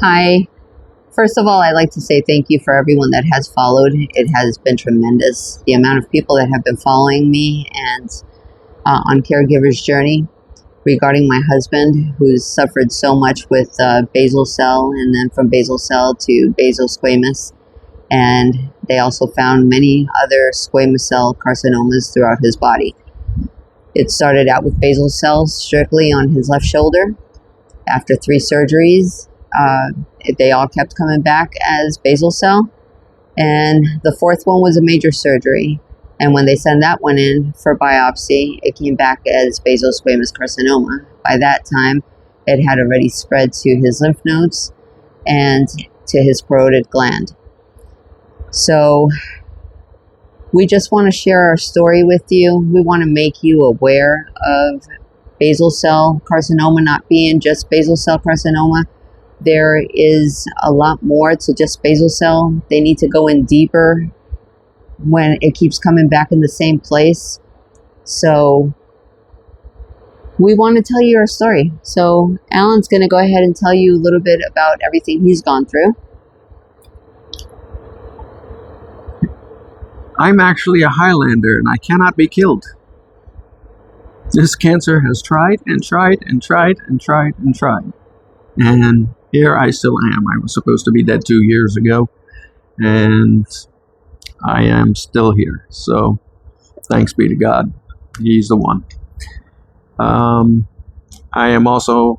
Hi. First of all, I'd like to say thank you for everyone that has followed. It has been tremendous. The amount of people that have been following me and on Caregiver's Journey regarding my husband, who's suffered so much with basal cell, and then from basal cell to basosquamous. And they also found many other squamous cell carcinomas throughout his body. It started out with basal cells strictly on his left shoulder. After 3 surgeries, they all kept coming back as basal cell. And the 4th one was a major surgery. And when they sent that one in for biopsy, it came back as basosquamous carcinoma. By that time, it had already spread to his lymph nodes and to his parotid gland. So we just want to share our story with you. We want to make you aware of basal cell carcinoma not being just basal cell carcinoma. There is a lot more to just basal cell. They need to go in deeper when it keeps coming back in the same place. So we want to tell you our story. So Alan's going to go ahead and tell you a little bit about everything he's gone through. I'm actually a Highlander and I cannot be killed. This cancer has tried and tried and tried and tried and tried. And here I still am. I was supposed to be dead 2 years ago. And I am still here. So thanks be to God. He's the one. I also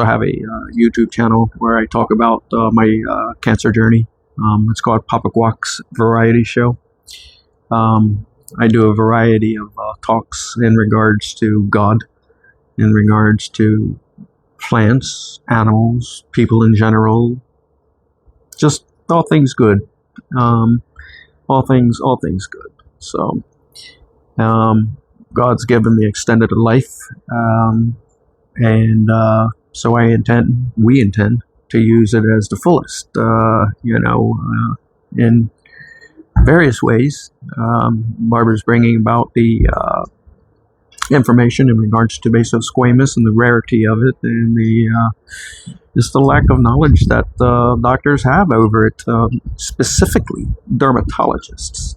have a YouTube channel where I talk about my cancer journey. It's called Papa Guac's Variety Show. I do a variety of talks in regards to God, in regards to plants, animals, people in general, just all things good. All things good. So, God's given me extended life, and so we intend to use it as the fullest, in various ways. Barbara's bringing about the information in regards to basosquamous and the rarity of it, and just the lack of knowledge that doctors have over it, specifically dermatologists.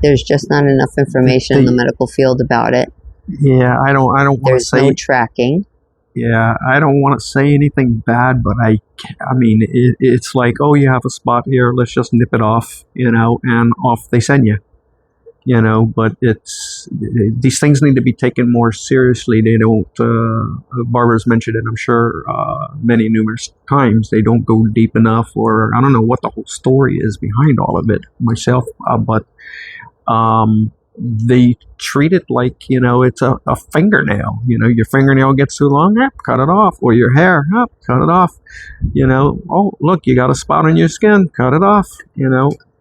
There's just not enough information in the medical field about it. Yeah, I don't want to say. There's no tracking. Yeah, I don't want to say anything bad, but I mean, it's like, oh, you have a spot here, let's just nip it off, and off they send you. But these things need to be taken more seriously. They don't, Barbara's mentioned it, I'm sure, many numerous times. They don't go deep enough, or I don't know what the whole story is behind all of it myself, but they treat it like, it's a fingernail. Your fingernail gets too long, cut it off. Or your hair, cut it off. Oh, look, you got a spot on your skin, cut it off,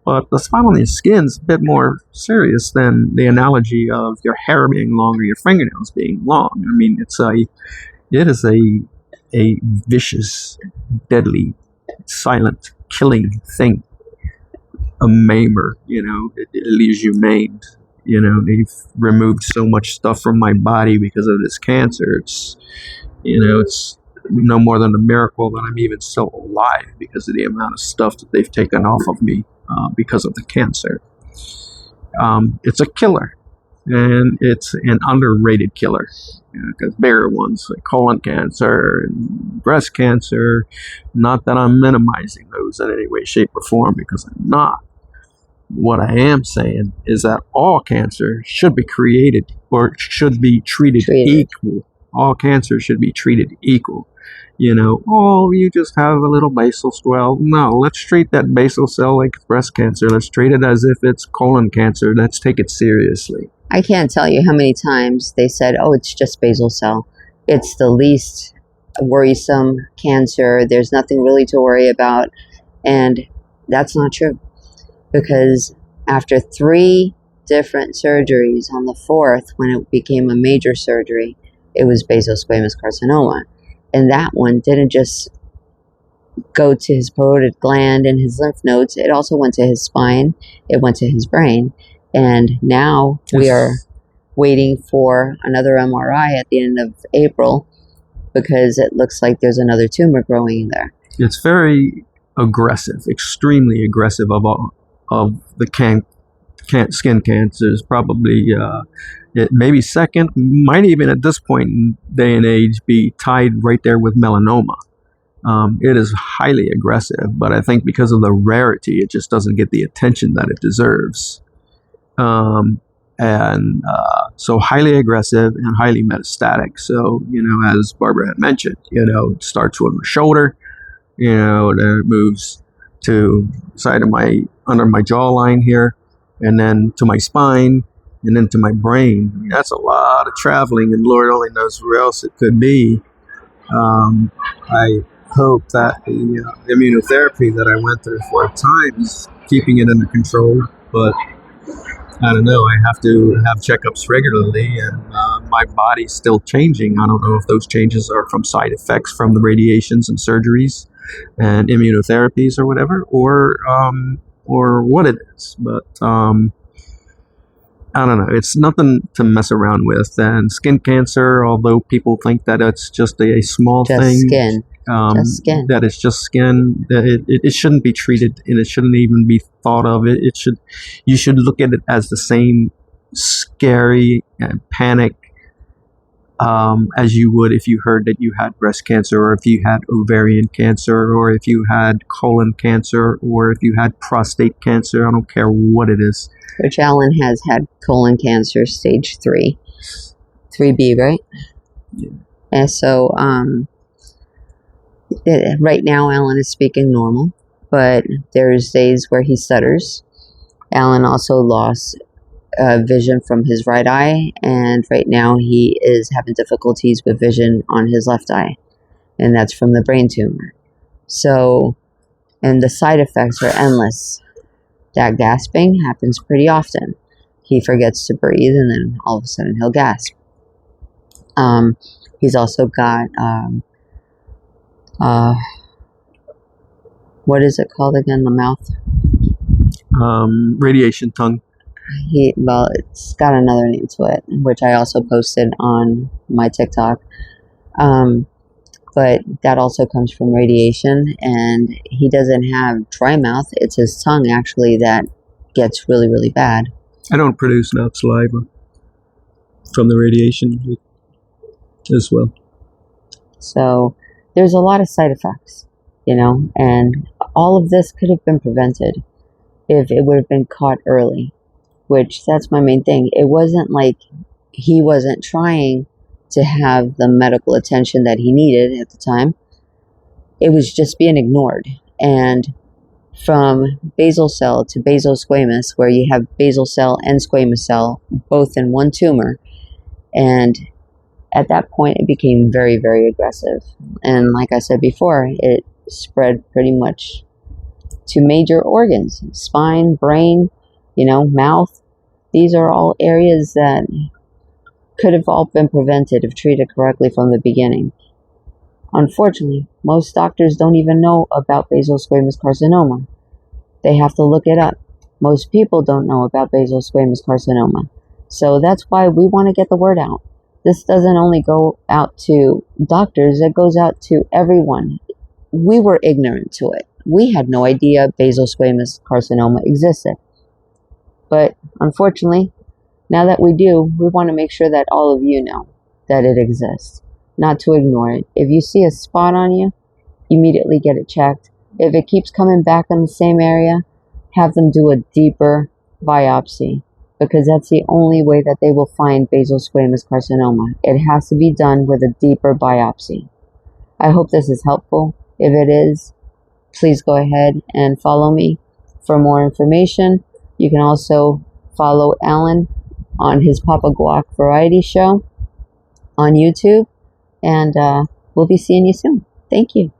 But the spot on your skin is a bit more serious than the analogy of your hair being long or your fingernails being long. I mean, it is a vicious, deadly, silent, killing thing. A maimer, it leaves you maimed. They've removed so much stuff from my body because of this cancer. It's no more than a miracle that I'm even still alive because of the amount of stuff that they've taken off of me because of the cancer. It's a killer, and it's an underrated killer. Because bigger ones like colon cancer and breast cancer, not that I'm minimizing those in any way, shape, or form, because I'm not. What I am saying is that all cancer should be created or should be treated equal. All cancer should be treated equal. You just have a little basal cell. No, let's treat that basal cell like breast cancer. Let's treat it as if it's colon cancer. Let's take it seriously. I can't tell you how many times they said, oh, it's just basal cell. It's the least worrisome cancer. There's nothing really to worry about. And that's not true. Because after 3 different surgeries, on the 4th, when it became a major surgery, it was basosquamous carcinoma. And that one didn't just go to his parotid gland and his lymph nodes. It also went to his spine. It went to his brain. And now we're waiting for another MRI at the end of April because it looks like there's another tumor growing in there. It's very aggressive, extremely aggressive of the skin cancers. Probably it may be second, might even at this point in day and age be tied right there with melanoma. It is highly aggressive, but I think because of the rarity, it just doesn't get the attention that it deserves. So highly aggressive and highly metastatic. So, as Barbara had mentioned, it starts with my shoulder, then it moves to side of under my jawline here, and then to my spine, and then to my brain. I mean, that's a lot of traveling, and Lord only knows where else it could be. I hope that the immunotherapy that I went through for a time is keeping it under control, but I don't know. I have to have checkups regularly, and my body's still changing. I don't know if those changes are from side effects from the radiations and surgeries and immunotherapies or whatever, or what it is. But I don't know. It's nothing to mess around with. And skin cancer, although people think that it's just a small thing, Skin. Just skin. that it's just skin, that it shouldn't be treated, and it shouldn't even be thought of. You should look at it as the same scary and panic as you would if you heard that you had breast cancer, or if you had ovarian cancer, or if you had colon cancer, or if you had prostate cancer. I don't care what it is. Which Alan has had colon cancer stage 3. 3B, right? Yeah. And so right now Alan is speaking normal, but there's days where he stutters. Alan also lost vision from his right eye, and right now he is having difficulties with vision on his left eye, and that's from the brain tumor. So, and the side effects are endless. That gasping happens pretty often. He forgets to breathe, and then all of a sudden he'll gasp. He's also got what is it called again? The mouth. Radiation tongue. It's got another name to it, which I also posted on my TikTok. But that also comes from radiation, and he doesn't have dry mouth. It's his tongue, actually, that gets really, really bad. I don't produce enough saliva from the radiation as well. So there's a lot of side effects, and all of this could have been prevented if it would have been caught early, which that's my main thing. It wasn't like he wasn't trying to have the medical attention that he needed at the time. It was just being ignored. And from basal cell to basosquamous, where you have basal cell and squamous cell both in one tumor, and at that point it became very, very aggressive. And like I said before, it spread pretty much to major organs: spine, brain, mouth. These are all areas that could have all been prevented if treated correctly from the beginning. Unfortunately, most doctors don't even know about basal squamous carcinoma. They have to look it up. Most people don't know about basal squamous carcinoma. So that's why we want to get the word out. This doesn't only go out to doctors, it goes out to everyone. We were ignorant to it. We had no idea basal squamous carcinoma existed. But unfortunately, now that we do, we want to make sure that all of you know that it exists, not to ignore it. If you see a spot on you, immediately get it checked. If it keeps coming back in the same area, have them do a deeper biopsy, because that's the only way that they will find basal squamous carcinoma. It has to be done with a deeper biopsy. I hope this is helpful. If it is, please go ahead and follow me for more information. You can also follow Alan on his Papa Guac variety show on YouTube, and we'll be seeing you soon. Thank you.